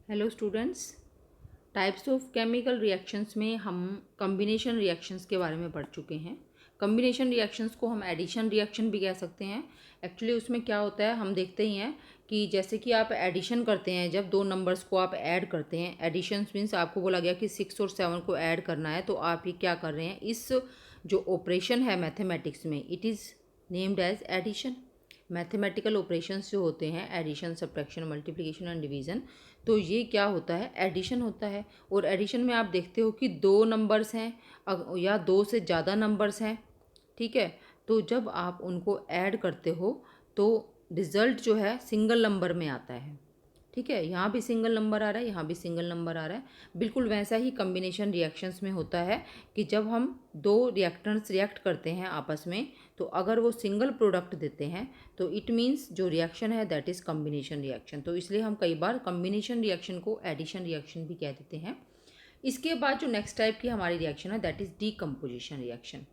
Hello students. Types of chemical reactions में हम combination reactions के बारे में पढ़ चुके हैं। कॉम्बिनेशन रिएक्शंस को हम एडिशन रिएक्शन भी कह सकते हैं। एक्चुअली उसमें क्या होता है, हम देखते ही हैं कि जैसे कि आप एडिशन करते हैं, जब दो नंबर्स को आप ऐड करते हैं, एडिशन मीन्स आपको बोला गया कि 6 और 7 को ऐड करना है, तो आप ये क्या कर रहे हैं, इस जो ऑपरेशन है मैथमेटिक्स में, it is named as addition. Mathematical operations जो होते हैं, addition, subtraction, multiplication and division, तो ये क्या होता है, एडिशन होता है। और एडिशन में आप देखते हो कि दो नंबर्स हैं या दो से ज़्यादा नंबर्स हैं, ठीक है। तो जब आप उनको ऐड करते हो तो रिज़ल्ट जो है सिंगल नंबर में आता है, ठीक है। यहाँ भी सिंगल नंबर आ रहा है, यहाँ भी सिंगल नंबर आ रहा है। बिल्कुल वैसा ही कम्बिनेशन रिएक्शंस में होता है कि जब हम दो रिएक्टेंट्स रिएक्ट करते हैं आपस में, तो अगर वो सिंगल प्रोडक्ट देते हैं तो इट मीन्स जो रिएक्शन है दैट इज़ कम्बिनेशन रिएक्शन। तो इसलिए हम कई बार कम्बिनेशन रिएक्शन को एडिशन रिएक्शन भी कह देते हैं। इसके बाद जो नेक्स्ट टाइप की हमारी रिएक्शन है दैट इज़ डीकम्पोजिशन रिएक्शन,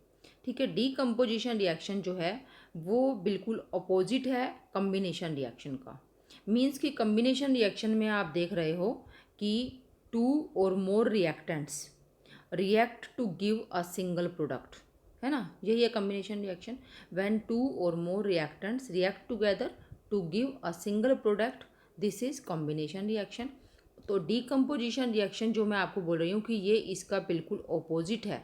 ठीक है। डीकम्पोजिशन रिएक्शन जो है वो बिल्कुल अपोजिट है कम्बिनेशन रिएक्शन का। मीन्स कि कम्बिनेशन रिएक्शन में आप देख रहे हो कि टू और more reactants react to give a single product, है ना। यही है कम्बिनेशन रिएक्शन। व्हेन टू और more reactants react together to give a single product, this is combination reaction. तो डीकम्पोजिशन रिएक्शन जो मैं आपको बोल रही हूँ कि ये इसका बिल्कुल ऑपोजिट है।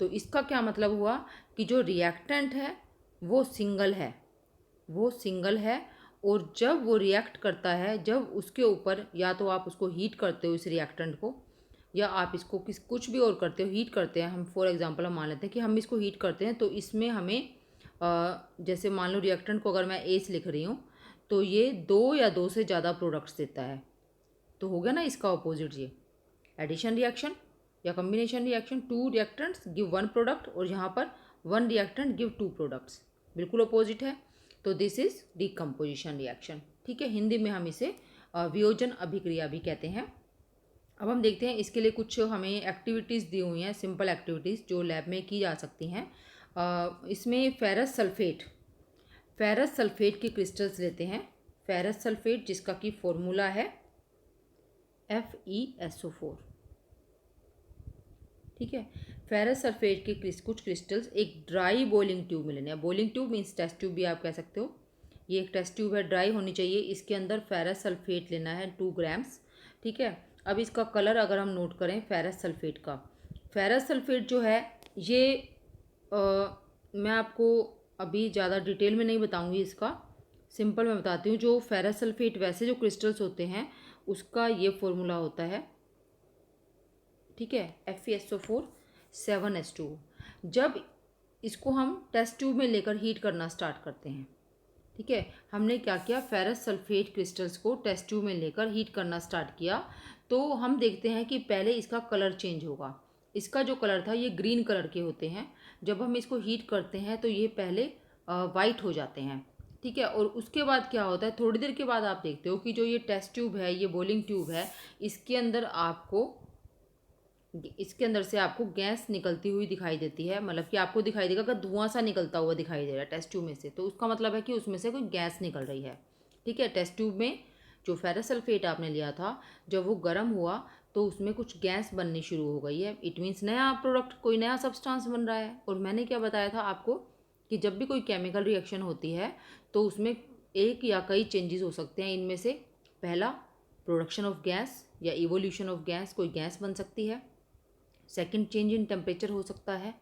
तो इसका क्या मतलब हुआ कि जो रिएक्टेंट है वो सिंगल है, वो सिंगल है। और जब वो रिएक्ट करता है, जब उसके ऊपर या तो आप उसको हीट करते हो इस रिएक्टेंट को, या आप इसको कुछ भी और करते हो, हीट करते हैं। हम फॉर एग्जांपल हम मान लेते हैं कि हम इसको हीट करते हैं, तो इसमें हमें जैसे मान लो रिएक्टेंट को अगर मैं ए से लिख रही हूँ, तो ये दो या दो से ज़्यादा प्रोडक्ट्स देता है। तो हो गया ना इसका ऑपोजिट ये एडिशन रिएक्शन या combination reaction. Two reactants give one product, और यहाँ पर one reactant give two products, बिल्कुल अपोजिट है। तो दिस इज डीकम्पोजिशन रिएक्शन, ठीक है। हिंदी में हम इसे वियोजन अभिक्रिया भी कहते हैं। अब हम देखते हैं इसके लिए कुछ हमें एक्टिविटीज़ दी हुई हैं, सिंपल एक्टिविटीज़ जो लैब में की जा सकती हैं। इसमें फेरस सल्फेट के क्रिस्टल्स लेते हैं। फेरस सल्फेट जिसका कि फॉर्मूला है FeSO4, ठीक है। फेरस सल्फेट के कुछ क्रिस्टल्स एक ड्राई बॉइलिंग ट्यूब में लेने हैं। Boiling tube means test tube भी आप कह सकते हो। ये एक टेस्ट ट्यूब है, ड्राई होनी चाहिए। इसके अंदर फेरस सल्फेट लेना है 2 ग्राम्स, ठीक है। अब इसका कलर अगर हम नोट करें फेरस सल्फेट का, फेरस सल्फेट जो है ये मैं आपको अभी ज़्यादा डिटेल में नहीं बताऊंगी इसका, सिंपल मैं बताती हूँ। जो फेरस सल्फेट वैसे जो क्रिस्टल्स होते हैं उसका ये फॉर्मूला होता है, ठीक है, FeSO4 7H2। जब इसको हम टेस्ट ट्यूब में लेकर हीट करना स्टार्ट करते हैं, ठीक है। हमने क्या किया, फेरस सल्फेट क्रिस्टल्स को टेस्ट ट्यूब में लेकर हीट करना स्टार्ट किया, तो हम देखते हैं कि पहले इसका कलर चेंज होगा। इसका जो कलर था ये ग्रीन कलर के होते हैं। जब हम इसको हीट करते हैं तो ये पहले वाइट हो जाते हैं, ठीक है। और उसके बाद क्या होता है, थोड़ी देर के बाद आप देखते हो कि जो ये टेस्ट ट्यूब है, ये बॉइलिंग ट्यूब है, इसके अंदर से आपको गैस निकलती हुई दिखाई देती है। मतलब कि आपको दिखाई देगा कि धुआं सा निकलता हुआ दिखाई दे रहा है टेस्ट ट्यूब में से, तो उसका मतलब है कि उसमें से कोई गैस निकल रही है, ठीक है। टेस्ट ट्यूब में जो फेरस सल्फेट आपने लिया था, जब वो गर्म हुआ तो उसमें कुछ गैस बननी शुरू हो गई है। इट मीन्स नया प्रोडक्ट, कोई नया सब्सटेंस बन रहा है। और मैंने क्या बताया था आपको कि जब भी कोई केमिकल रिएक्शन होती है तो उसमें एक या कई चेंजेस हो सकते हैं। इनमें से पहला प्रोडक्शन ऑफ गैस या इवोल्यूशन ऑफ गैस, कोई गैस बन सकती है। सेकंड, चेंज इन टेम्परेचर हो सकता है,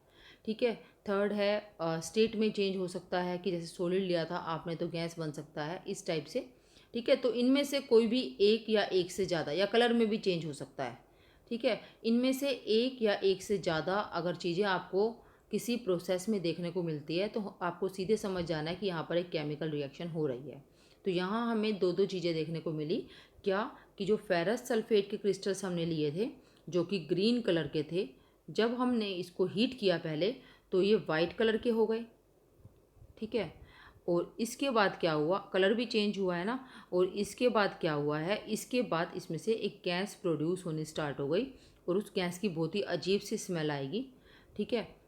ठीक है। थर्ड है स्टेट में चेंज हो सकता है कि जैसे सॉलिड लिया था आपने तो गैस बन सकता है, इस टाइप से, ठीक है। तो इनमें से कोई भी एक या एक से ज़्यादा, या कलर में भी चेंज हो सकता है, ठीक है। इनमें से एक या एक से ज़्यादा अगर चीज़ें आपको किसी प्रोसेस में देखने को मिलती है तो आपको सीधे समझ जाना है कि यहाँ पर एक केमिकल रिएक्शन हो रही है। तो यहाँ हमें दो दो चीज़ें देखने को मिली। क्या कि जो फेरस सल्फेट के क्रिस्टल्स हमने लिए थे जो कि ग्रीन कलर के थे, जब हमने इसको हीट किया पहले तो ये वाइट कलर के हो गए, ठीक है। और इसके बाद क्या हुआ, कलर भी चेंज हुआ है ना। और इसके बाद क्या हुआ है, इसके बाद इसमें से एक गैस प्रोड्यूस होनी स्टार्ट हो गई, और उस गैस की बहुत ही अजीब सी स्मेल आएगी, ठीक है।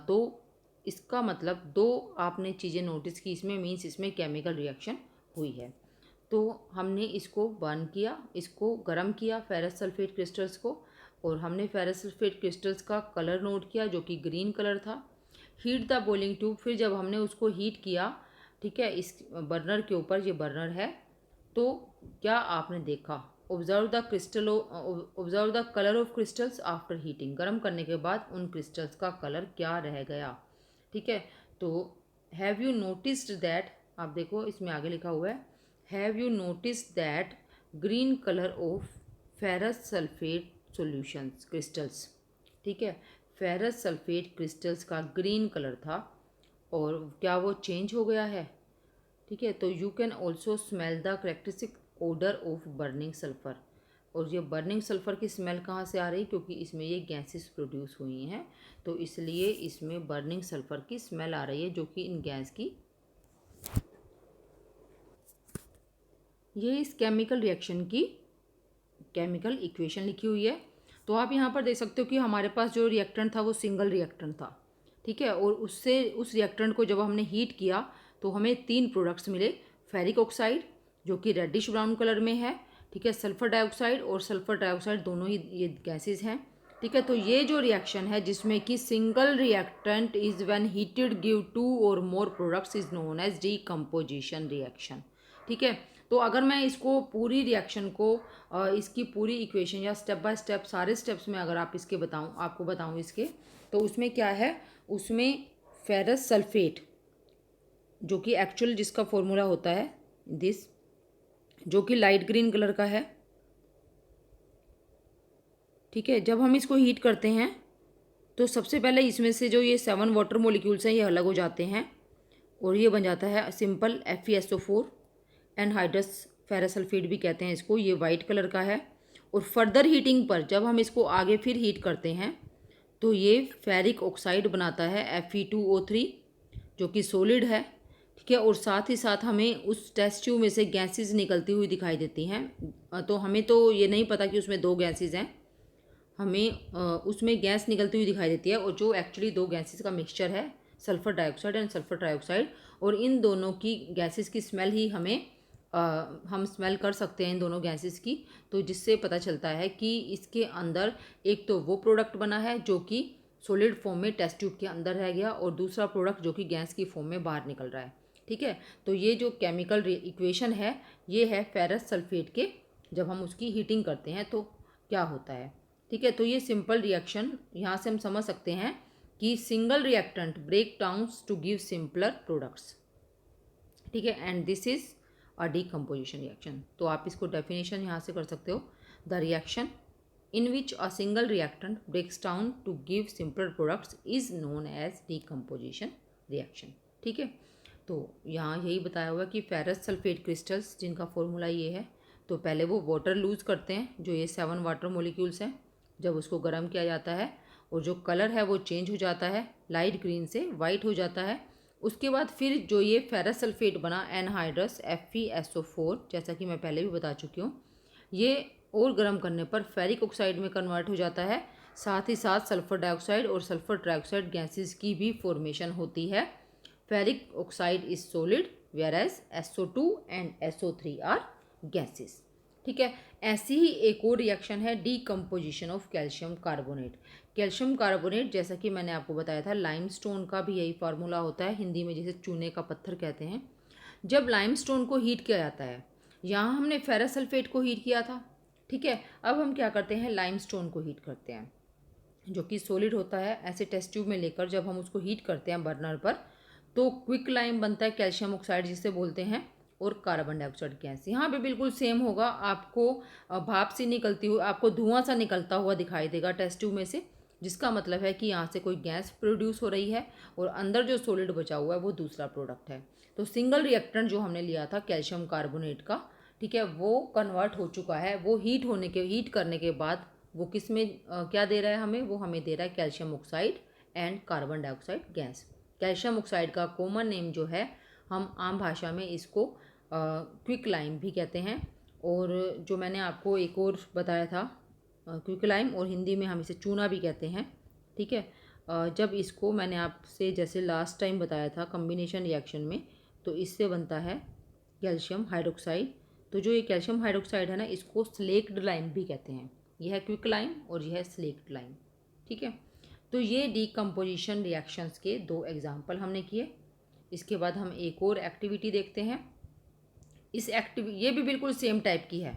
तो इसका मतलब दो आपने चीज़ें नोटिस की इसमें, मीन्स इसमें केमिकल रिएक्शन हुई है। तो हमने इसको बर्न किया, इसको गर्म किया फेरस सल्फेट क्रिस्टल्स को, और हमने फेरस सल्फेट क्रिस्टल्स का कलर नोट किया जो कि ग्रीन कलर था। हीट द बॉइलिंग ट्यूब, फिर जब हमने उसको हीट किया, ठीक है, इस बर्नर के ऊपर, ये बर्नर है, तो क्या आपने देखा, observe the colour of crystals after heating, गर्म करने के बाद उन क्रिस्टल्स का कलर क्या रह गया। ठीक है, तो हैव यू नोटिस्ड दैट, आप देखो इसमें आगे लिखा हुआ है, have you noticed that green colour of ferrous sulphate solutions crystals. ठीक है, फेरस सल्फेट क्रिस्टल्स का ग्रीन कलर था, और क्या वो चेंज हो गया है। ठीक है, तो you can also smell the characteristic odour of burning sulphur, और ये बर्निंग सल्फ़र की स्मेल कहाँ से आ रही, क्योंकि इसमें ये गैसेस प्रोड्यूस हुई हैं, तो इसलिए इसमें बर्निंग सल्फ़र की स्मेल आ रही है, जो कि इन गैस की, ये इस केमिकल रिएक्शन की केमिकल इक्वेशन लिखी हुई है। तो आप यहाँ पर देख सकते हो कि हमारे पास जो रिएक्टेंट था वो सिंगल रिएक्टेंट था। ठीक है, और उससे उस रिएक्टेंट को जब हमने हीट किया तो हमें 3 प्रोडक्ट्स मिले, फेरिक ऑक्साइड जो कि रेडिश ब्राउन कलर में है, ठीक है, सल्फर डाइऑक्साइड, और सल्फर डाइऑक्साइड दोनों ही ये गैसेज हैं। ठीक है, तो ये जो रिएक्शन है जिसमें कि single reactant is when heated give 2 और more products is known as decomposition reaction. ठीक है, तो अगर मैं इसको पूरी रिएक्शन को इसकी पूरी इक्वेशन या स्टेप बाय स्टेप सारे स्टेप्स में अगर आप इसके आपको बताऊं इसके, तो उसमें क्या है, उसमें फेरस सल्फेट जो कि एक्चुअल जिसका फॉर्मूला होता है दिस, जो कि लाइट ग्रीन कलर का है। ठीक है, जब हम इसको हीट करते हैं तो सबसे पहले इसमें से जो ये 7 वाटर मोलिक्यूल्स हैं ये अलग हो जाते हैं, और ये बन जाता है simple FeSO4, anhydrous ferrous sulphate भी कहते हैं इसको, ये वाइट कलर का है। और फर्दर हीटिंग पर जब हम इसको आगे फिर हीट करते हैं तो ये फेरिक ऑक्साइड बनाता है Fe2O3 जो कि सॉलिड है। ठीक है, और साथ ही साथ हमें उस टेस्ट ट्यूब में से गैसेस निकलती हुई दिखाई देती हैं। तो हमें तो ये नहीं पता कि उसमें 2 गैसेस हैं, हमें उसमें गैस निकलती हुई दिखाई देती है, और जो एक्चुअली 2 गैसेस का मिक्सचर है, sulphur dioxide and sulphur trioxide, और इन दोनों की गैसेस की स्मेल ही हम स्मेल कर सकते हैं इन दोनों गैसेस की, तो जिससे पता चलता है कि इसके अंदर एक तो वो प्रोडक्ट बना है जो कि सॉलिड फॉर्म में टेस्ट ट्यूब के अंदर रह गया, और दूसरा प्रोडक्ट जो कि गैस की फॉर्म में बाहर निकल रहा है। ठीक है, तो ये जो केमिकल इक्वेशन है ये है फेरस सल्फेट के, जब हम उसकी हीटिंग करते हैं तो क्या होता है। ठीक है, तो ये सिंपल रिएक्शन यहाँ से हम समझ सकते हैं कि single reactant break downs to give simpler products. ठीक है, and this is a decomposition reaction. तो आप इसको डेफिनेशन यहाँ से कर सकते हो, the reaction in which a single reactant breaks down to give simpler products is known as decomposition reaction. ठीक है, तो यहाँ यही बताया हुआ है कि फेरस सल्फेट क्रिस्टल्स जिनका फॉर्मूला ये है, तो पहले वो वाटर लूज़ करते हैं, जो ये 7 वाटर मोलिक्यूल्स हैं, जब उसको गर्म किया जाता है, और जो कलर है वो चेंज हो जाता है, लाइट ग्रीन से वाइट हो जाता है। उसके बाद फिर जो ये फेरस सल्फेट बना एनहाइड्रस FeSO4, जैसा कि मैं पहले भी बता चुकी हूँ, ये और गर्म करने पर फेरिक ऑक्साइड में कन्वर्ट हो जाता है। साथ ही साथ सल्फर डाइऑक्साइड और सल्फर ट्राइऑक्साइड गैसेस की भी फॉर्मेशन होती है। Ferric oxide is solid whereas SO2 and SO3 are gases. ठीक है, ऐसी ही एक और रिएक्शन है decomposition of calcium carbonate. Calcium carbonate जैसा कि मैंने आपको बताया था, लाइमस्टोन का भी यही फार्मूला होता है, हिंदी में जिसे चूने का पत्थर कहते हैं। जब लाइमस्टोन को हीट किया जाता है, यहाँ हमने फेरस सल्फेट को हीट किया था। ठीक है, अब हम क्या करते हैं, लाइमस्टोन को हीट करते हैं जो कि सॉलिड होता है। ऐसे टेस्ट ट्यूब में लेकर जब हम उसको हीट करते हैं बर्नर पर, तो क्विक लाइम बनता है कैल्शियम ऑक्साइड जिसे बोलते हैं, और कार्बन डाइऑक्साइड गैस। यहाँ पे बिल्कुल सेम होगा, आपको भाप से निकलती हुई, आपको धुआं सा निकलता हुआ दिखाई देगा टेस्ट ट्यूब में से, जिसका मतलब है कि यहाँ से कोई गैस प्रोड्यूस हो रही है, और अंदर जो सॉलिड बचा हुआ है वो दूसरा प्रोडक्ट है। तो सिंगल रिएक्टेंट जो हमने लिया था कैल्शियम कार्बोनेट का, ठीक है, वो कन्वर्ट हो चुका है, वो हीट करने के बाद वो किस में क्या दे रहा है हमें, वो हमें दे रहा है calcium oxide and carbon dioxide gas. Calcium oxide का कॉमन नेम जो है, हम आम भाषा में इसको क्विक लाइम भी कहते हैं, और जो मैंने आपको एक और बताया था क्विक लाइम, और हिंदी में हम इसे चूना भी कहते हैं। ठीक है, जब इसको मैंने आपसे जैसे लास्ट टाइम बताया था कम्बिनेशन रिएक्शन में, तो इससे बनता है कैल्शियम हाइड्रोक्साइड तो जो ये कैल्शियम हाइड्रोक्साइड है ना, इसको स्लेक्ड लाइम भी कहते हैं। यह है क्विक लाइम और यह है स्लेक्ड लाइम। ठीक है, तो ये डीकम्पोजिशन रिएक्शंस के 2 एग्जाम्पल हमने किए। इसके बाद हम एक और एक्टिविटी देखते हैं। ये भी बिल्कुल सेम टाइप की है।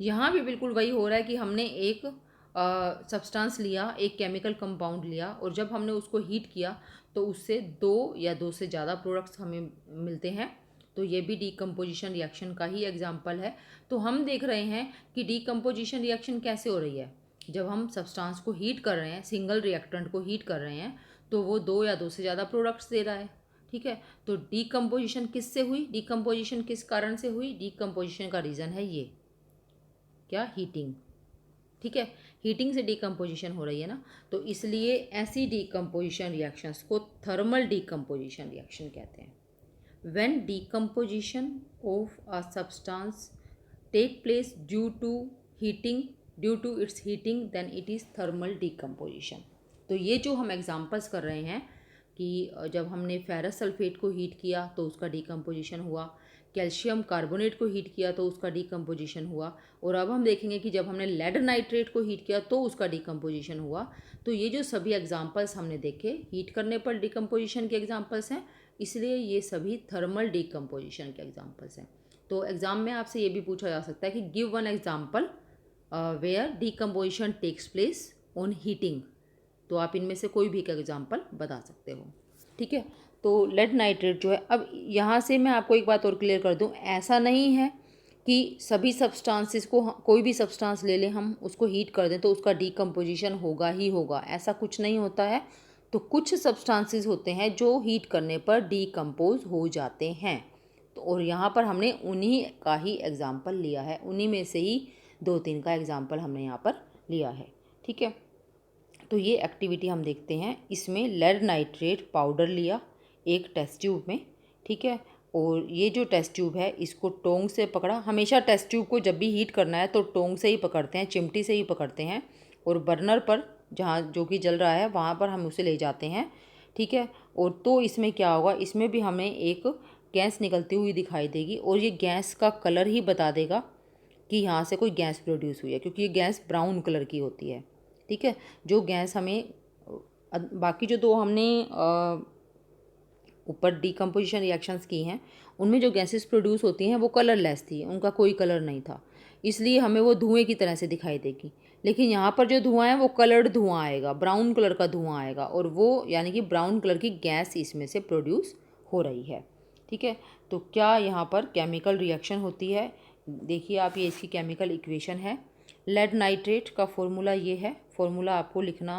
यहाँ भी बिल्कुल वही हो रहा है कि हमने एक सब्सटेंस लिया, एक केमिकल कंपाउंड लिया, और जब हमने उसको हीट किया तो उससे 2 या 2 से ज़्यादा प्रोडक्ट्स हमें मिलते हैं। तो ये भी डीकम्पोजिशन रिएक्शन का ही एग्जाम्पल है। तो हम देख रहे हैं कि डीकम्पोजिशन रिएक्शन कैसे हो रही है। जब हम सब्सटेंस को हीट कर रहे हैं, सिंगल रिएक्टेंट को हीट कर रहे हैं, तो वो 2 या 2 से ज़्यादा प्रोडक्ट्स दे रहा है। ठीक है, तो डीकम्पोजिशन किससे हुई, डीकम्पोजिशन किस कारण से हुई, डीकम्पोजिशन का रीज़न है ये क्या, हीटिंग। ठीक है, हीटिंग से डीकम्पोजिशन हो रही है ना, तो इसलिए ऐसी डीकम्पोजिशन रिएक्शंस को थर्मल डीकम्पोजिशन रिएक्शन कहते हैं। When decomposition of a substance take place due to its heating, then it is thermal decomposition. तो ये जो हम एग्जांपल्स कर रहे हैं कि जब हमने फेरस सल्फेट को हीट किया तो उसका डीकम्पोजिशन हुआ, कैल्शियम कार्बोनेट को हीट किया तो उसका डीकम्पोजिशन हुआ, और अब हम देखेंगे कि जब हमने लेड नाइट्रेट को हीट किया तो उसका डीकम्पोजिशन हुआ। तो ये जो सभी एग्जांपल्स हमने देखे हीट करने पर डीकम्पोजिशन के एग्जांपल्स हैं, इसलिए ये सभी थर्मल डीकम्पोजिशन के एग्जांपल्स हैं। तो एग्ज़ाम में आपसे ये भी पूछा जा सकता है कि give one example where decomposition takes place on heating. तो आप इनमें से कोई भी एक एग्जांपल बता सकते हो। ठीक है, तो लेड नाइट्रेट जो है, अब यहाँ से मैं आपको एक बात और क्लियर कर दूँ, ऐसा नहीं है कि सभी सब्सटेंसेस को कोई भी सब्सटेंस ले लें हम उसको हीट कर दें तो उसका डीकम्पोजिशन होगा ही होगा, ऐसा कुछ नहीं होता है। तो कुछ सब्सटेंसेस होते हैं जो हीट करने पर डीकम्पोज हो जाते हैं। तो और यहाँ पर हमने उन्हीं का ही एग्जाम्पल लिया है, उन्हीं में से ही 2-3 का एग्जाम्पल हमने यहाँ पर लिया है। ठीक है, तो ये एक्टिविटी हम देखते हैं। इसमें लेड नाइट्रेट पाउडर लिया एक टेस्ट ट्यूब में। ठीक है, और ये जो टेस्ट ट्यूब है इसको टोंग से पकड़ा। हमेशा टेस्ट ट्यूब को जब भी हीट करना है तो टोंग से ही पकड़ते हैं, चिमटी से ही पकड़ते हैं, और बर्नर पर जहाँ जो कि जल रहा है वहाँ पर हम उसे ले जाते हैं। ठीक है, और तो इसमें क्या होगा, इसमें भी हमें एक गैस निकलती हुई दिखाई देगी, और ये गैस का कलर ही बता देगा कि यहाँ से कोई गैस प्रोड्यूस हुई है, क्योंकि ये गैस ब्राउन कलर की होती है। ठीक है, जो गैस हमें बाकी जो 2 हमने ऊपर डीकम्पोजिशन रिएक्शंस की हैं उनमें जो गैसेस प्रोड्यूस होती हैं वो कलरलेस थी, उनका कोई कलर नहीं था, इसलिए हमें वो धुएं की तरह से दिखाई देगी। लेकिन यहाँ पर जो धुआं है वो कलर्ड धुआं आएगा, ब्राउन कलर का धुआं आएगा, और वो यानी कि ब्राउन कलर की गैस इसमें से प्रोड्यूस हो रही है। ठीक है, तो क्या यहाँ पर केमिकल रिएक्शन होती है, देखिए आप, ये इसकी केमिकल इक्वेशन है। लेड नाइट्रेट का फॉर्मूला ये है, फॉर्मूला आपको लिखना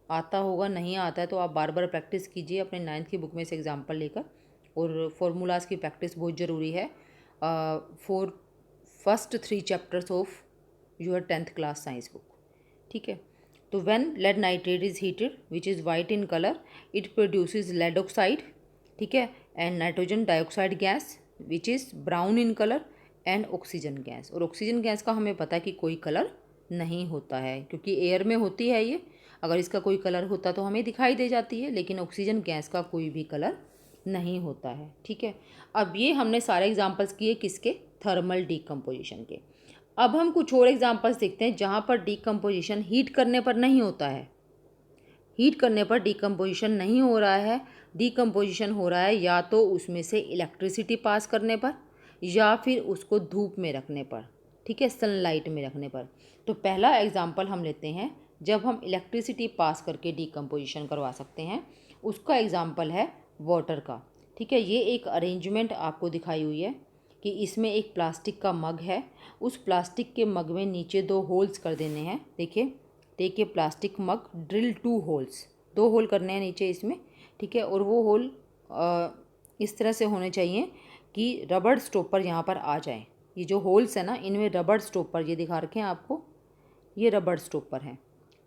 आता होगा, नहीं आता है तो आप बार बार प्रैक्टिस कीजिए अपने 9th की बुक में से एग्जांपल लेकर, और फार्मूलाज़ की प्रैक्टिस बहुत ज़रूरी है for first 3 chapters of your 10th class science book. ठीक है, तो when lead nitrate is heated which is white in colour, it produces lead oxide. ठीक है, and nitrogen dioxide gas which is brown in colour, and oxygen gas. और oxygen gas का हमें पता है कि कोई कलर नहीं होता है, क्योंकि एयर में होती है ये, अगर इसका कोई कलर होता तो हमें दिखाई दे जाती है, लेकिन ऑक्सीजन गैस का कोई भी कलर नहीं होता है। ठीक है, अब ये हमने सारे एग्जांपल्स किए किसके, थर्मल डीकम्पोजिशन के। अब हम कुछ और एग्जांपल्स देखते हैं जहाँ पर डीकम्पोजिशन हीट करने पर नहीं होता है। हीट करने पर डीकम्पोजिशन नहीं हो रहा है, डीकम्पोजिशन हो रहा है या तो उसमें से इलेक्ट्रिसिटी पास करने पर या फिर उसको धूप में रखने पर। ठीक है, सनलाइट में रखने पर। तो पहला एग्जांपल हम लेते हैं जब हम इलेक्ट्रिसिटी पास करके डीकम्पोजिशन करवा सकते हैं, उसका एग्जांपल है वाटर का। ठीक है, ये एक अरेंजमेंट आपको दिखाई हुई है कि इसमें एक प्लास्टिक का मग है, उस प्लास्टिक के मग में नीचे 2 होल्स कर देने हैं। देखिए, take a plastic mug, drill 2 holes, 2 hole करने हैं नीचे इसमें। ठीक है, और वो होल इस तरह से होने चाहिए कि रबड़ स्टॉपर यहाँ पर आ जाए। ये जो होल्स है ना, इनमें रबड़ स्टॉपर ये दिखा रखे हैं आपको, ये रबड़ स्टॉपर हैं।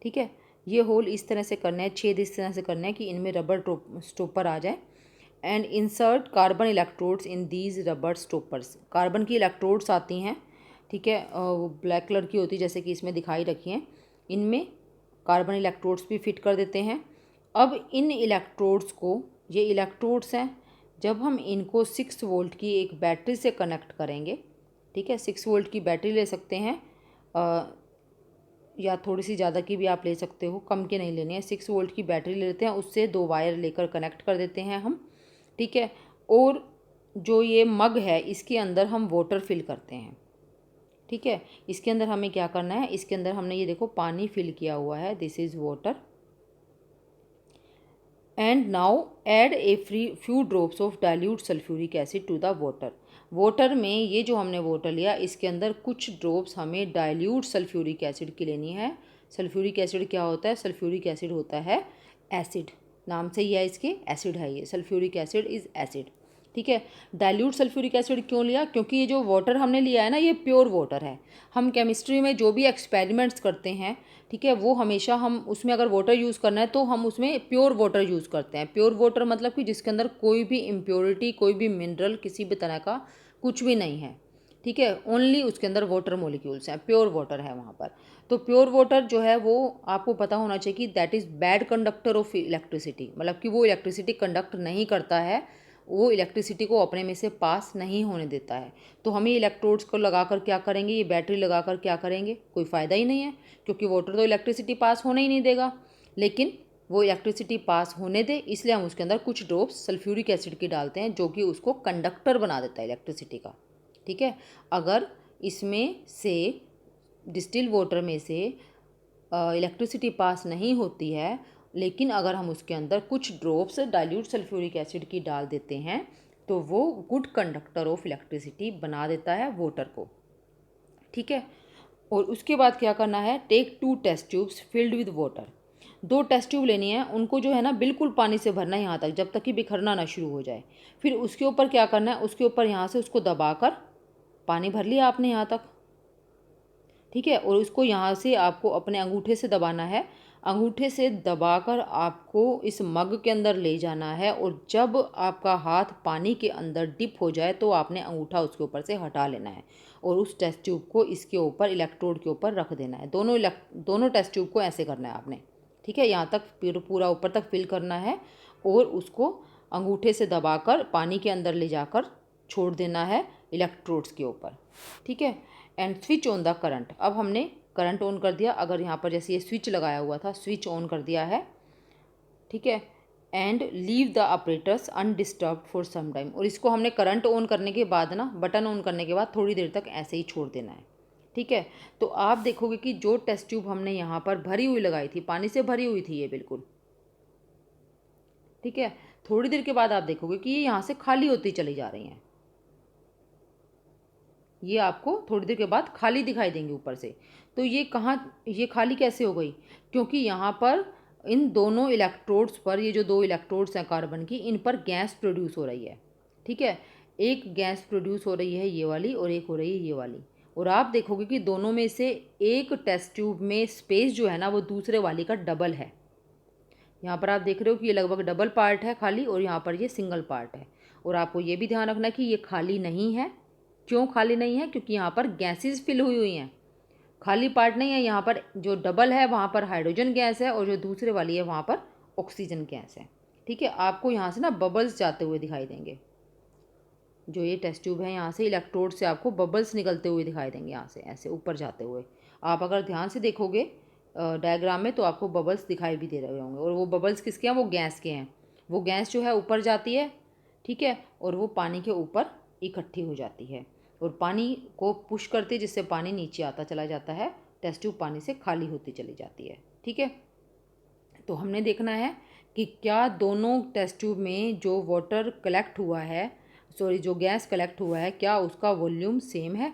ठीक है, ये होल इस तरह से करने हैं, छेद इस तरह से करने हैं कि इनमें रबड़ स्टॉपर आ जाए। And insert carbon electrodes in these रबड़ स्टॉपर्स, कार्बन की इलेक्ट्रोड्स आती हैं। ठीक है, वो ब्लैक कलर की होती है जैसे कि इसमें दिखाई रखी हैं, इनमें कार्बन इलेक्ट्रोड्स भी फिट कर देते हैं। अब इन इलेक्ट्रोड्स को, ये इलेक्ट्रोड्स हैं, जब हम इनको 6 वोल्ट की एक बैटरी से कनेक्ट करेंगे ठीक है, 6 वोल्ट की बैटरी ले सकते हैं, या थोड़ी सी ज़्यादा की भी आप ले सकते हो, कम के नहीं लेनी है। 6 वोल्ट की बैटरी ले लेते हैं, उससे 2 वायर लेकर कनेक्ट कर देते हैं हम, ठीक है। और जो ये मग है इसके अंदर हम वाटर फिल करते हैं, ठीक है। इसके अंदर हमें क्या करना है, इसके अंदर हमने ये देखो पानी फिल किया हुआ है, this is water. And now add a few drops of dilute sulphuric acid to the water. Water में ये जो हमने वाटर लिया इसके अंदर कुछ ड्रॉप्स हमें डाइल्यूट सल्फ्यूरिक एसिड की लेनी है। सल्फ्यूरिक एसिड क्या होता है, सल्फ्यूरिक एसिड होता है एसिड, नाम से ही है इसके, एसिड है ये, सल्फ्यूरिक एसिड इज़ एसिड, ठीक है। डाइल्यूट सल्फ्यूरिक एसिड क्यों लिया, क्योंकि ये जो वाटर हमने लिया है ना ये प्योर वाटर है। हम केमिस्ट्री में जो भी एक्सपेरिमेंट्स करते हैं, ठीक है, वो हमेशा हम उसमें अगर वाटर यूज़ करना है तो हम उसमें प्योर वाटर यूज़ करते हैं। प्योर वाटर मतलब कि जिसके अंदर कोई भी इम्प्योरिटी, कोई भी मिनरल, किसी भी तरह का कुछ भी नहीं है, ठीक है। ओनली उसके अंदर वाटर मॉलिक्यूल्स हैं, प्योर वाटर है वहाँ पर। तो प्योर वाटर जो है वो आपको पता होना चाहिए कि that is bad conductor of electricity, मतलब कि वो इलेक्ट्रिसिटी कंडक्ट नहीं करता है, वो इलेक्ट्रिसिटी को अपने में से पास नहीं होने देता है। तो हम ये इलेक्ट्रोड्स को लगाकर क्या करेंगे, ये बैटरी लगाकर क्या करेंगे, कोई फ़ायदा ही नहीं है, क्योंकि वाटर तो इलेक्ट्रिसिटी पास होने ही नहीं देगा। लेकिन वो इलेक्ट्रिसिटी पास होने दे, इसलिए हम उसके अंदर कुछ ड्रॉप्स सल्फ्यूरिक एसिड की डालते हैं, जो कि उसको कंडक्टर बना देता है इलेक्ट्रिसिटी का, ठीक है। अगर इसमें से डिस्टिल वाटर में से इलेक्ट्रिसिटी पास नहीं होती है, लेकिन अगर हम उसके अंदर कुछ ड्रॉप्स डाइल्यूट सल्फ्यूरिक एसिड की डाल देते हैं तो वो गुड कंडक्टर ऑफ इलेक्ट्रिसिटी बना देता है वाटर को, ठीक है। और उसके बाद क्या करना है, take 2 test tubes filled with water. 2 test tube लेनी है, उनको जो है ना बिल्कुल पानी से भरना है यहाँ तक, जब तक कि बिखरना ना शुरू हो जाए। फिर उसके ऊपर क्या करना है, उसके ऊपर यहाँ से उसको दबाकर पानी भर लिया आपने यहाँ तक, ठीक है। और उसको यहाँ से आपको अपने अंगूठे से दबाना है, अंगूठे से दबाकर आपको इस मग के अंदर ले जाना है। और जब आपका हाथ पानी के अंदर डिप हो जाए तो आपने अंगूठा उसके ऊपर से हटा लेना है और उस टेस्ट ट्यूब को इसके ऊपर, इलेक्ट्रोड के ऊपर रख देना है। दोनों टेस्ट ट्यूब को ऐसे करना है आपने, ठीक है। यहाँ तक पूरा ऊपर तक फिल करना है और उसको अंगूठे से दबाकर पानी के अंदर ले जाकर छोड़ देना है इलेक्ट्रोड्स के ऊपर, ठीक है। And switch on the current. अब हमने करंट ऑन कर दिया, अगर यहाँ पर जैसे ये स्विच लगाया हुआ था, स्विच ऑन कर दिया है, ठीक है। And leave the operators undisturbed for some time. और इसको हमने करंट ऑन करने के बाद ना, बटन ऑन करने के बाद थोड़ी देर तक ऐसे ही छोड़ देना है, ठीक है। तो आप देखोगे कि जो टेस्ट ट्यूब हमने यहाँ पर भरी हुई लगाई थी, पानी से भरी हुई थी ये बिल्कुल, ठीक है, थोड़ी देर के बाद आप देखोगे कि ये यहाँ से खाली होती चली जा रही हैं, ये आपको थोड़ी देर के बाद खाली दिखाई देंगी ऊपर से। तो ये कहाँ, ये खाली कैसे हो गई, क्योंकि यहाँ पर इन दोनों इलेक्ट्रोड्स पर, ये जो 2 इलेक्ट्रोड्स हैं कार्बन की, इन पर गैस प्रोड्यूस हो रही है, ठीक है। एक गैस प्रोड्यूस हो रही है ये वाली और एक हो रही है ये वाली। और आप देखोगे कि दोनों में से एक टेस्ट ट्यूब में स्पेस जो है ना वो दूसरे वाली का डबल है। यहाँ पर आप देख रहे हो कि ये लगभग डबल पार्ट है खाली और यहाँ पर ये सिंगल पार्ट है। और आपको ये भी ध्यान रखना है कि ये खाली नहीं है। क्यों खाली नहीं है, क्योंकि यहाँ पर गैसेस फिल हुई हुई हैं, खाली पार्ट नहीं है। यहाँ पर जो डबल है वहाँ पर हाइड्रोजन गैस है और जो दूसरे वाली है वहाँ पर ऑक्सीजन गैस है, ठीक है। आपको यहाँ से ना बबल्स जाते हुए दिखाई देंगे, जो ये टेस्ट ट्यूब है यहाँ से इलेक्ट्रोड से आपको बबल्स निकलते हुए दिखाई देंगे, यहाँ से ऐसे ऊपर जाते हुए। आप अगर ध्यान से देखोगे डायग्राम में तो आपको बबल्स दिखाई भी दे रहे होंगे। और वो बबल्स किसके हैं, वो गैस के हैं। वो गैस जो है ऊपर जाती है, ठीक है, और वो पानी के ऊपर इकट्ठी हो जाती है और पानी को पुश करती है, जिससे पानी नीचे आता चला जाता है, टेस्ट ट्यूब पानी से खाली होती चली जाती है, ठीक है। तो हमने देखना है कि क्या दोनों टेस्ट ट्यूब में जो वाटर कलेक्ट हुआ है, सॉरी जो गैस कलेक्ट हुआ है, क्या उसका वॉल्यूम सेम है।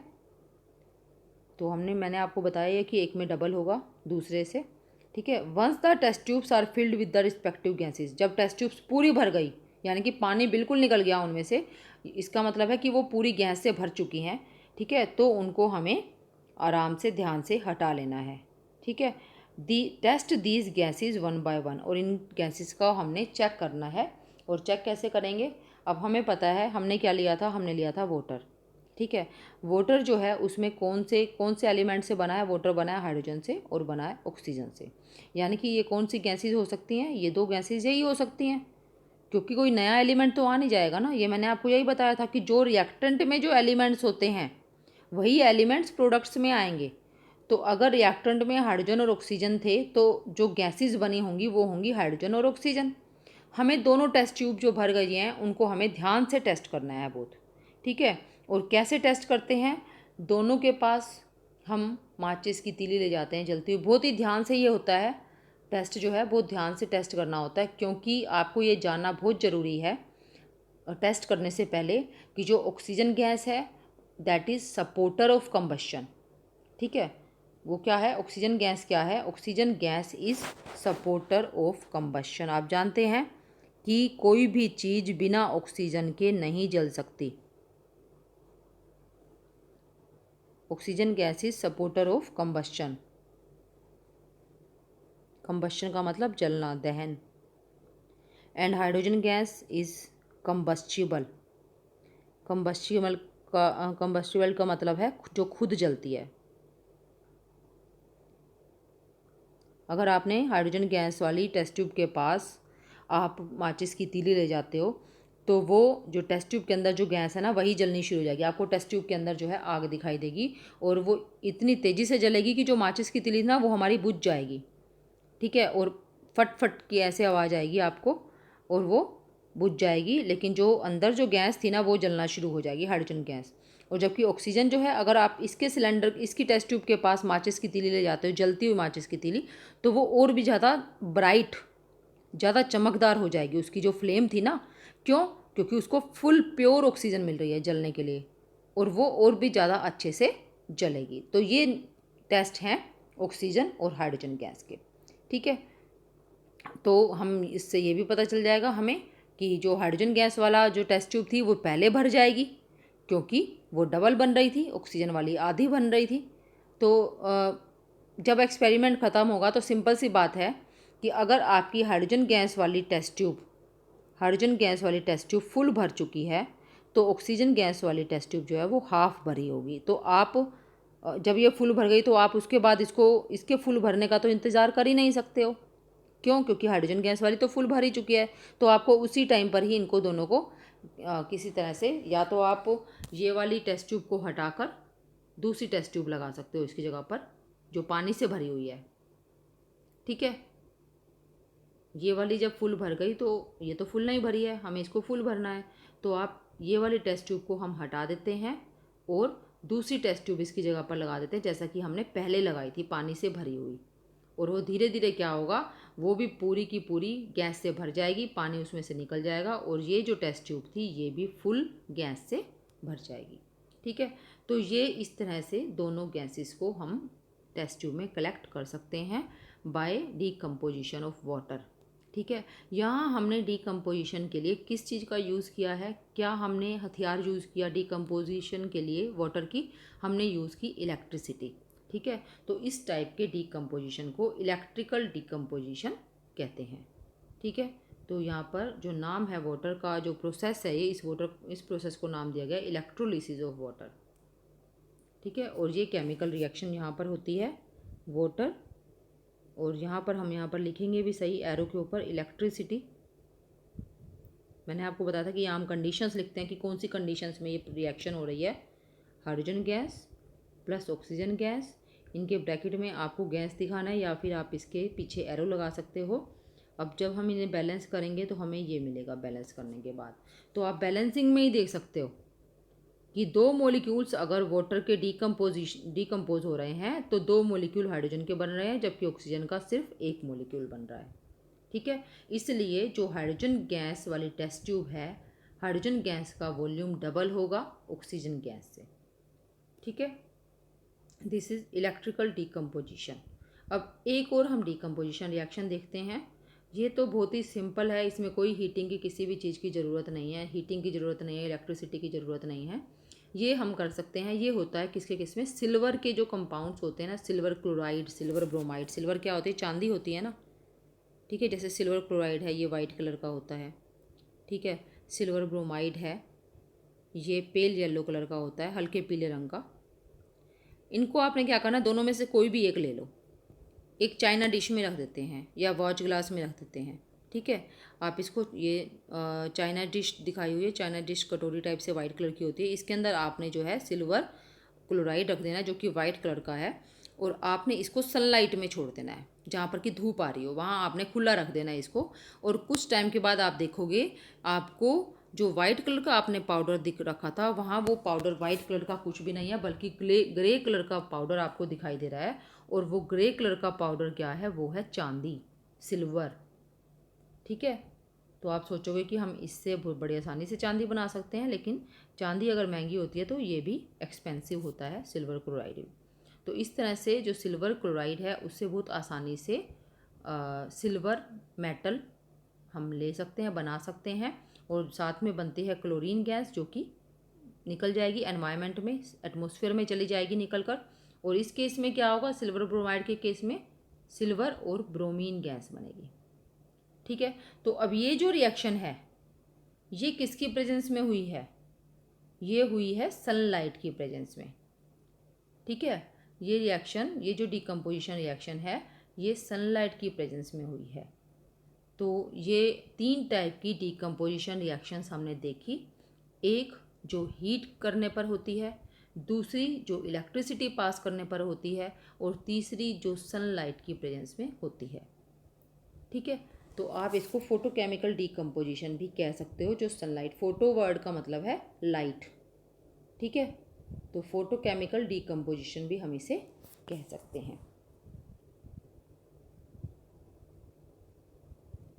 तो मैंने आपको बताया है कि एक में डबल होगा दूसरे से, ठीक है। Once the test tubes are filled with the respective gases. जब टेस्ट ट्यूब्स पूरी भर गई, यानी कि पानी बिल्कुल निकल गया उनमें से, इसका मतलब है कि वो पूरी गैस से भर चुकी हैं, ठीक है। तो उनको हमें आराम से ध्यान से हटा लेना है, ठीक है। Test these gases 1 by 1। और इन गैसेस का हमने चेक करना है। और चेक कैसे करेंगे, अब हमें पता है हमने क्या लिया था, हमने लिया था वाटर, ठीक है। वाटर जो है उसमें कौन से एलिमेंट से बना है, वाटर बना है हाइड्रोजन से और बना है ऑक्सीजन से। यानी कि ये कौन सी गैसेज हो सकती हैं, ये 2 गैसेज यही हो सकती हैं, क्योंकि कोई नया एलिमेंट तो आ नहीं जाएगा ना। ये मैंने आपको यही बताया था कि जो रिएक्टेंट में जो एलिमेंट्स होते हैं वही एलिमेंट्स प्रोडक्ट्स में आएंगे। तो अगर रिएक्टेंट में हाइड्रोजन और ऑक्सीजन थे तो जो गैसेस बनी होंगी वो होंगी हाइड्रोजन और ऑक्सीजन। हमें दोनों टेस्ट ट्यूब जो भर गई हैं उनको हमें ध्यान से टेस्ट करना है बहुत, ठीक है। और कैसे टेस्ट करते हैं, दोनों के पास हम माचिस की तीली ले जाते हैं जलती हुई। बहुत ही ध्यान से ये होता है टेस्ट, जो है बहुत ध्यान से टेस्ट करना होता है, क्योंकि आपको ये जानना बहुत ज़रूरी है टेस्ट करने से पहले कि जो ऑक्सीजन गैस है that is supporter of combustion, ठीक है। वो क्या है, ऑक्सीजन गैस क्या है, oxygen gas is supporter of combustion. आप जानते हैं कि कोई भी चीज़ बिना ऑक्सीजन के नहीं जल सकती। Oxygen gas is supporter of combustion. Combustion का मतलब जलना, दहन। And hydrogen gas is combustible. Combustible का मतलब है जो खुद जलती है। अगर आपने हाइड्रोजन गैस वाली टेस्ट ट्यूब के पास आप माचिस की तीली ले जाते हो तो वो जो टेस्ट ट्यूब के अंदर जो गैस है ना वही जलनी शुरू हो जाएगी। आपको टेस्ट ट्यूब के अंदर जो है आग दिखाई देगी और वो इतनी तेज़ी से जलेगी कि जो माचिस की तीली ना वो हमारी बुझ जाएगी, ठीक है। और फट फट की ऐसे आवाज़ आएगी आपको और वो बुझ जाएगी, लेकिन जो अंदर जो गैस थी ना वो जलना शुरू हो जाएगी, हाइड्रोजन गैस। और जबकि ऑक्सीजन जो है, अगर आप इसके सिलेंडर इसकी टेस्ट ट्यूब के पास माचिस की तीली ले जाते हो, जलती हुई माचिस की तीली, तो वो और भी ज़्यादा ब्राइट, ज़्यादा चमकदार हो जाएगी। उसकी जो फ्लेम थी ना, क्यों, क्योंकि उसको फुल प्योर ऑक्सीजन मिल रही है जलने के लिए, और वो और भी ज़्यादा अच्छे से जलेगी। तो ये टेस्ट हैं ऑक्सीजन और हाइड्रोजन गैस के, ठीक है। तो हम इससे ये भी पता चल जाएगा हमें कि जो हाइड्रोजन गैस वाला जो टेस्ट ट्यूब थी वो पहले भर जाएगी, क्योंकि वो डबल बन रही थी, ऑक्सीजन वाली आधी बन रही थी। तो जब एक्सपेरिमेंट ख़त्म होगा तो सिंपल सी बात है कि अगर आपकी हाइड्रोजन गैस वाली टेस्ट ट्यूब फुल भर चुकी है तो ऑक्सीजन गैस वाली टेस्ट ट्यूब जो है वो हाफ भरी होगी। तो आप जब ये फुल भर गई तो आप उसके बाद इसके फुल भरने का तो इंतज़ार कर ही नहीं सकते हो, क्यों, क्योंकि हाइड्रोजन गैस वाली तो फुल भरी चुकी है। तो आपको उसी टाइम पर ही इनको दोनों को किसी तरह से, या तो आप ये वाली टेस्ट ट्यूब को हटाकर दूसरी टेस्ट ट्यूब लगा सकते हो इसकी जगह पर जो पानी से भरी हुई है, ठीक है। ये वाली जब फुल भर गई तो ये तो फुल नहीं भरी है, हमें इसको फुल भरना है, तो आप ये वाली टेस्ट ट्यूब को हम हटा देते हैं और दूसरी टेस्ट ट्यूब इसकी जगह पर लगा देते हैं, जैसा कि हमने पहले लगाई थी पानी से भरी हुई। और वो धीरे धीरे क्या होगा, वो भी पूरी की पूरी गैस से भर जाएगी, पानी उसमें से निकल जाएगा और ये जो टेस्ट ट्यूब थी ये भी फुल गैस से भर जाएगी, ठीक है। तो ये इस तरह से दोनों गैसेस को हम टेस्ट ट्यूब में कलेक्ट कर सकते हैं बाय डीकम्पोजिशन ऑफ वाटर, ठीक है। यहाँ हमने डीकम्पोजिशन के लिए किस चीज़ का यूज़ किया है, क्या हमने हथियार यूज़ किया डीकम्पोजिशन के लिए वाटर की, हमने यूज़ की इलेक्ट्रिसिटी, ठीक है। तो इस टाइप के डीकम्पोजिशन को इलेक्ट्रिकल डीकम्पोजिशन कहते हैं, ठीक है। तो यहाँ पर जो नाम है वाटर का जो प्रोसेस है, ये इस प्रोसेस को नाम दिया गया इलेक्ट्रोलिसिस ऑफ वाटर, ठीक है। और ये केमिकल रिएक्शन यहाँ पर होती है वाटर, और यहाँ पर लिखेंगे भी सही एरो के ऊपर इलेक्ट्रिसिटी। मैंने आपको बताया था कि यहाँ हम कंडीशंस लिखते हैं कि कौन सी कंडीशंस में ये रिएक्शन हो रही है। Hydrogen gas plus oxygen gas, इनके ब्रैकेट में आपको गैस दिखाना है या फिर आप इसके पीछे एरो लगा सकते हो। अब जब हम इन्हें बैलेंस करेंगे तो हमें ये मिलेगा बैलेंस करने के बाद। तो आप बैलेंसिंग में ही देख सकते हो कि दो मॉलिक्यूल्स अगर वाटर के डिकम्पोज हो रहे हैं तो दो मॉलिक्यूल हाइड्रोजन के बन रहे हैं, जबकि ऑक्सीजन का सिर्फ एक मॉलिक्यूल बन रहा है, ठीक है। इसलिए जो हाइड्रोजन गैस वाली टेस्ट ट्यूब है, हाइड्रोजन गैस का वॉल्यूम डबल होगा ऑक्सीजन गैस से, ठीक है। This is electrical decomposition. अब एक और हम डीकम्पोजिशन रिएक्शन देखते हैं। ये तो बहुत ही सिंपल है, इसमें कोई हीटिंग की किसी भी चीज़ की ज़रूरत नहीं है, हीटिंग की ज़रूरत नहीं है, इलेक्ट्रिसिटी की ज़रूरत नहीं है। ये हम कर सकते हैं। ये होता है किसमें, सिल्वर के जो कंपाउंड्स होते हैं ना, silver chloride, silver bromide. Silver क्या होती है, चांदी होती है ना, ठीक है। जैसे सिल्वर क्लोराइड है, ये वाइट कलर का होता है, ठीक है। सिल्वर ब्रोमाइड है, ये पेल येलो कलर का होता है, हल्के पीले रंग का। इनको आपने क्या करना, दोनों में से कोई भी एक ले लो, एक चाइना डिश में रख देते हैं या वॉच ग्लास में रख देते हैं, ठीक है। आप इसको, ये चाइना डिश दिखाई हुई है, चाइना डिश कटोरी टाइप से वाइट कलर की होती है। इसके अंदर आपने जो है सिल्वर क्लोराइड रख देना है जो कि वाइट कलर का है, और आपने इसको सनलाइट में छोड़ देना है, जहाँ पर कि धूप आ रही हो वहाँ आपने खुला रख देना है इसको। और कुछ टाइम के बाद आप देखोगे आपको जो वाइट कलर का आपने पाउडर दिख रखा था वहाँ वो पाउडर वाइट कलर का कुछ भी नहीं है, बल्कि ग्रे कलर का पाउडर आपको दिखाई दे रहा है। और वो ग्रे कलर का पाउडर क्या है, वो है चांदी, सिल्वर। ठीक है, तो आप सोचोगे कि हम इससे बड़ी आसानी से चांदी बना सकते हैं, लेकिन चांदी अगर महंगी होती है तो ये भी एक्सपेंसिव होता है, सिल्वर क्लोराइड भी। तो इस तरह से जो सिल्वर क्लोराइड है उससे बहुत आसानी से सिल्वर मेटल हम ले सकते हैं, बना सकते हैं। और साथ में बनती है क्लोरीन गैस जो कि निकल जाएगी एनवायरनमेंट में, एटमॉस्फेयर में चली जाएगी निकल कर। और इस केस में क्या होगा, सिल्वर ब्रोमाइड के केस में सिल्वर और ब्रोमीन गैस बनेगी। ठीक है, तो अब ये जो रिएक्शन है ये किसकी प्रेजेंस में हुई है, ये हुई है सनलाइट की प्रेजेंस में। ठीक है, ये रिएक्शन, ये जो डिकम्पोजिशन रिएक्शन है ये सनलाइट की प्रेजेंस में हुई है। तो ये 3 टाइप की डिकम्पोजिशन रिएक्शंस हमने देखी, एक जो हीट करने पर होती है, दूसरी जो इलेक्ट्रिसिटी पास करने पर होती है, और तीसरी जो सनलाइट की प्रेजेंस में होती है। ठीक है, तो आप इसको फोटोकेमिकल डिकम्पोजिशन भी कह सकते हो, जो सनलाइट, फोटो वर्ड का मतलब है लाइट। ठीक है, तो फोटोकेमिकल डिकम्पोजिशन भी हम इसे कह सकते हैं।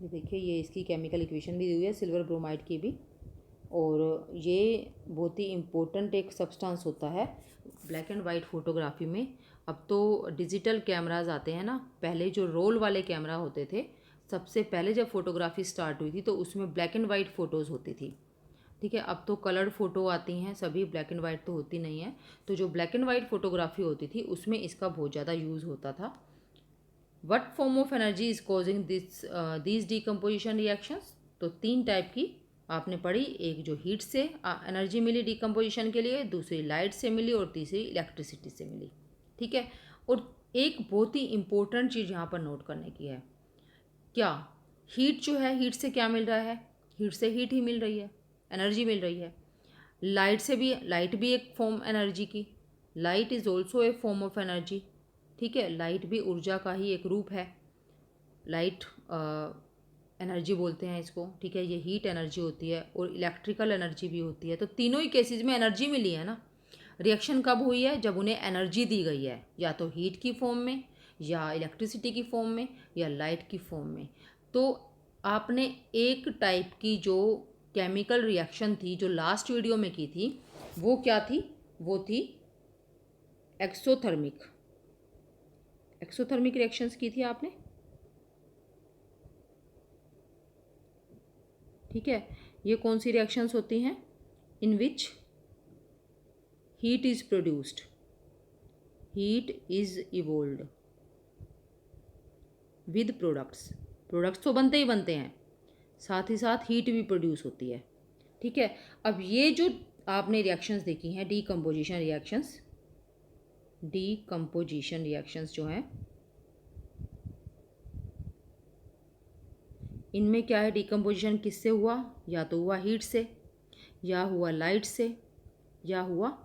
ये देखिए, ये इसकी केमिकल इक्वेशन भी दी हुई है सिल्वर ब्रोमाइड की भी, और ये बहुत ही इम्पोर्टेंट एक सब्सटेंस होता है ब्लैक एंड वाइट फोटोग्राफी में। अब तो डिजिटल कैमराज आते हैं ना, पहले जो रोल वाले कैमरा होते थे, सबसे पहले जब फोटोग्राफी स्टार्ट हुई थी तो उसमें ब्लैक एंड वाइट फ़ोटोज़ होती थी। ठीक है, अब तो कलर्ड फ़ोटो आती हैं, सभी ब्लैक एंड वाइट तो होती नहीं है। तो जो ब्लैक एंड वाइट फ़ोटोग्राफी होती थी उसमें इसका बहुत ज़्यादा यूज़ होता था। What form of energy is causing this decomposition reactions, तो 3 टाइप की आपने पढ़ी, एक जो हीट से एनर्जी मिली डिकम्पोजिशन के लिए, दूसरी लाइट से मिली, और तीसरी इलेक्ट्रिसिटी से मिली। ठीक है, और एक बहुत ही इम्पोर्टेंट चीज़ यहाँ पर नोट करने की है, क्या हीट जो है, हीट से क्या मिल रहा है, हीट से हीट ही मिल रही है, एनर्जी मिल रही है। लाइट से भी, लाइट भी एक फॉर्म एनर्जी की, light is also a form of energy. ठीक है, लाइट भी ऊर्जा का ही एक रूप है, लाइट एनर्जी बोलते हैं इसको। ठीक है, ये हीट एनर्जी होती है और इलेक्ट्रिकल एनर्जी भी होती है। तो तीनों ही केसेस में एनर्जी मिली है ना। रिएक्शन कब हुई है, जब उन्हें एनर्जी दी गई है, या तो हीट की फॉर्म में, या इलेक्ट्रिसिटी की फॉर्म में, या लाइट की फॉर्म में। तो आपने एक टाइप की जो केमिकल रिएक्शन थी जो लास्ट वीडियो में की थी, वो क्या थी, वो थी एक्सोथर्मिक। एक्सोथर्मिक रिएक्शंस की थी आपने। ठीक है, ये कौन सी रिएक्शंस होती हैं, in which heat is produced, heat is evolved with products. Products तो बनते ही बनते हैं, साथ ही साथ हीट भी प्रोड्यूस होती है। ठीक है, अब ये जो आपने रिएक्शंस देखी हैं डीकम्पोजिशन रिएक्शंस, डीकम्पोजिशन रिएक्शंस जो हैं, इनमें क्या है, डीकम्पोजिशन किससे हुआ, या तो हुआ हीट से, या हुआ लाइट से, या हुआ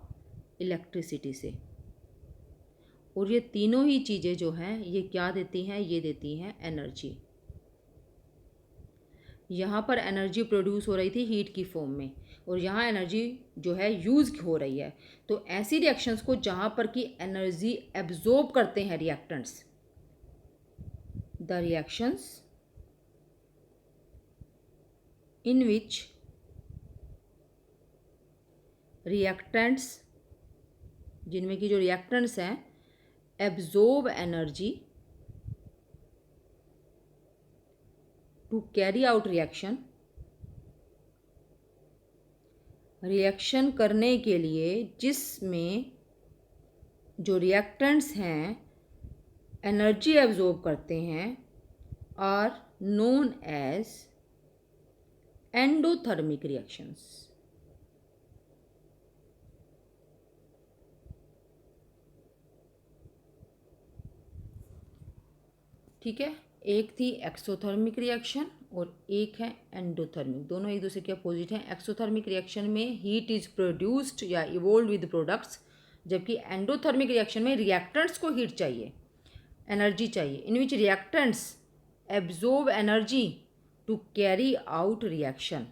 इलेक्ट्रिसिटी से। और ये तीनों ही चीज़ें जो हैं ये क्या देती हैं, ये देती हैं एनर्जी। यहाँ पर एनर्जी प्रोड्यूस हो रही थी हीट की फॉर्म में, और यहाँ एनर्जी जो है यूज़ हो रही है। तो ऐसी रिएक्शंस को जहाँ पर कि एनर्जी एब्जॉर्ब करते हैं reactants, the reactions in which reactants, जिनमें कि जो रिएक्टेंट्स हैं absorb energy to carry out reaction, reaction करने के लिए जिसमें जो रिएक्टेंट्स हैं एनर्जी एब्जॉर्ब करते हैं, are known as endothermic reactions. ठीक है, एक थी एक्सोथर्मिक रिएक्शन और एक है एंडोथर्मिक, दोनों एक दूसरे के अपोजिट हैं। एक्सोथर्मिक रिएक्शन में हीट इज प्रोड्यूस्ड या इवोल्व विद प्रोडक्ट्स, जबकि एंडोथर्मिक रिएक्शन में रिएक्टेंट्स को हीट चाहिए, एनर्जी चाहिए, in which reactants absorb energy to carry out reaction.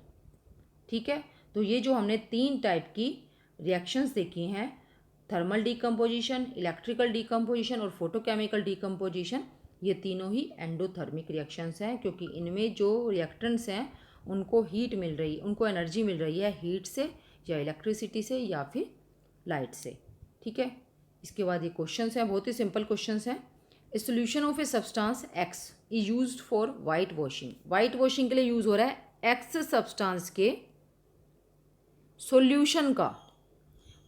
ठीक है, तो ये जो हमने 3 टाइप की रिएक्शंस देखी हैं, थर्मल डिकम्पोजिशन, इलेक्ट्रिकल डिकम्पोजिशन और फोटोकेमिकल डिकम्पोजिशन, ये तीनों ही एंडोथर्मिक रिएक्शंस हैं, क्योंकि इनमें जो रिएक्टेंट्स हैं उनको हीट मिल रही, उनको एनर्जी मिल रही है हीट से या इलेक्ट्रिसिटी से या फिर लाइट से। ठीक है, इसके बाद ये क्वेश्चंस हैं, बहुत ही सिंपल क्वेश्चंस हैं। A solution of a substance x is used for white washing. White washing के लिए यूज़ हो रहा है एक्स सब्सटेंस के सॉल्यूशन का।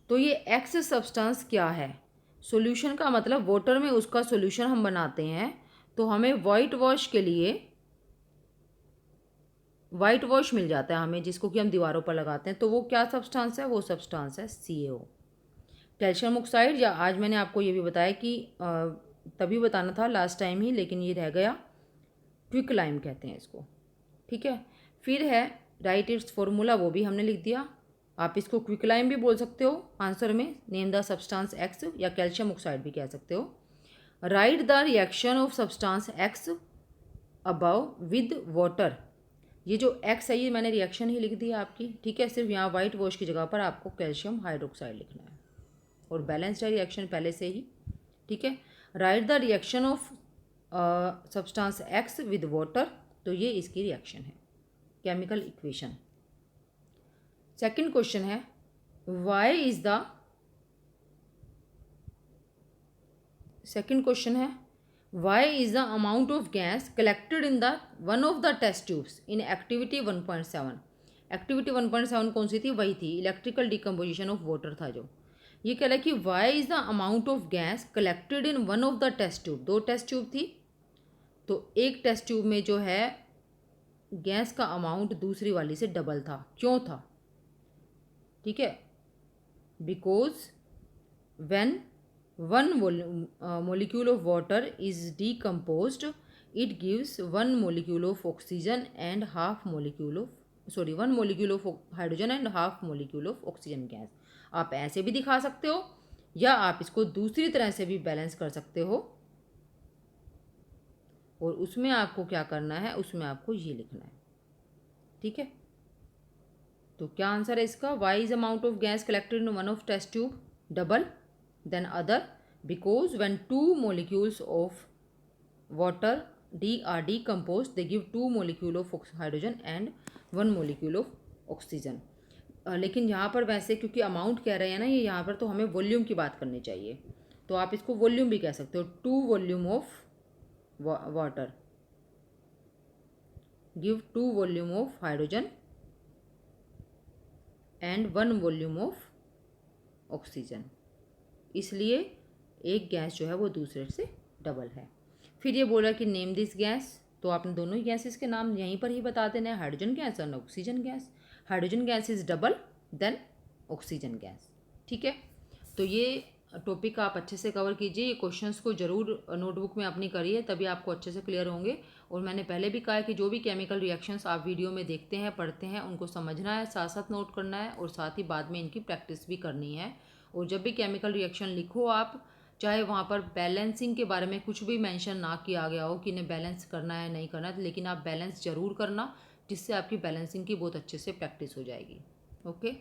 तो ये एक्स सब्सटेंस क्या है? सॉल्यूशन का मतलब वाटर में उसका सॉल्यूशन हम बनाते हैं, तो हमें वाइट वॉश के लिए वाइट वॉश मिल जाता है हमें, जिसको कि हम दीवारों पर लगाते हैं। तो वो क्या सब्सटेंस है? वो सब्सटेंस है CaO, कैल्शियम ऑक्साइड। या आज मैंने आपको ये भी बताया कि तभी बताना था लास्ट टाइम ही, लेकिन ये रह गया, क्विकलाइम कहते हैं इसको। ठीक है, फिर है राइट इट्स फॉर्मूला, वो भी हमने लिख दिया। आप इसको क्विकलाइम भी बोल सकते हो आंसर में, नेम द सब्सटेंस एक्स, या कैल्शियम ऑक्साइड भी कह सकते हो। Right the reaction of substance x above with water. ये जो एक्स है ये मैंने रिएक्शन ही लिख दी है आपकी। ठीक है, सिर्फ यहाँ वाइट वॉश की जगह पर आपको कैल्शियम हाइड्रोक्साइड लिखना है, और बैलेंस्ड है रिएक्शन पहले से ही। ठीक है, write the reaction of substance X with water, तो ये इसकी रिएक्शन है, केमिकल इक्वेशन। सेकंड क्वेश्चन है why is the, second question है why is the amount of gas collected in the one of the test tubes in activity 1.7। Activity 1.7 कौन सी थी? वही थी, इलेक्ट्रिकल डिकम्पोजिशन ऑफ वाटर था जो। ये कह रहा है कि why is the amount of gas collected in one of the test tube. 2 test tube थी, तो एक टेस्ट ट्यूब में जो है गैस का अमाउंट दूसरी वाली से डबल था। क्यों था? ठीक है, because when one molecule of water is decomposed it gives 1 molecule of oxygen and half molecule of 1 molecule of hydrogen and half molecule of oxygen gas. आप ऐसे भी दिखा सकते हो, या आप इसको दूसरी तरह से भी बैलेंस कर सकते हो, और उसमें आपको क्या करना है? उसमें आपको ये लिखना है। ठीक है, तो क्या आंसर है इसका? Why is amount of gas collected in one of test tube double than other, because when 2 molecules of water are decomposed they give 2 molecule of hydrogen and 1 molecule of oxygen. लेकिन यहाँ पर वैसे क्योंकि amount कह रहे हैं ना ये यहाँ पर, तो हमें वॉल्यूम की बात करनी चाहिए, तो आप इसको वॉल्यूम भी कह सकते हो। 2 volume of water give 2 volume of hydrogen and 1 volume of oxygen, इसलिए एक गैस जो है वो दूसरे से डबल है। फिर ये बोला कि नेम दिस गैस, तो आपने दोनों ही गैसेस के नाम यहीं पर ही बता देना है, हाइड्रोजन गैस और oxygen gas. Hydrogen gas is double than oxygen gas. ठीक है, तो ये टॉपिक आप अच्छे से कवर कीजिए, ये क्वेश्चंस को ज़रूर नोटबुक में अपनी करिए, तभी आपको अच्छे से क्लियर होंगे। और मैंने पहले भी कहा है कि जो भी केमिकल रिएक्शंस आप वीडियो में देखते हैं, पढ़ते हैं, उनको समझना है, साथ साथ नोट करना है, और साथ ही बाद में इनकी प्रैक्टिस भी करनी है। और जब भी केमिकल रिएक्शन लिखो आप, चाहे वहाँ पर बैलेंसिंग के बारे में कुछ भी मेंशन ना किया गया हो कि इन्हें बैलेंस करना है नहीं करना है, लेकिन आप बैलेंस ज़रूर करना, जिससे आपकी बैलेंसिंग की बहुत अच्छे से प्रैक्टिस हो जाएगी। ओके।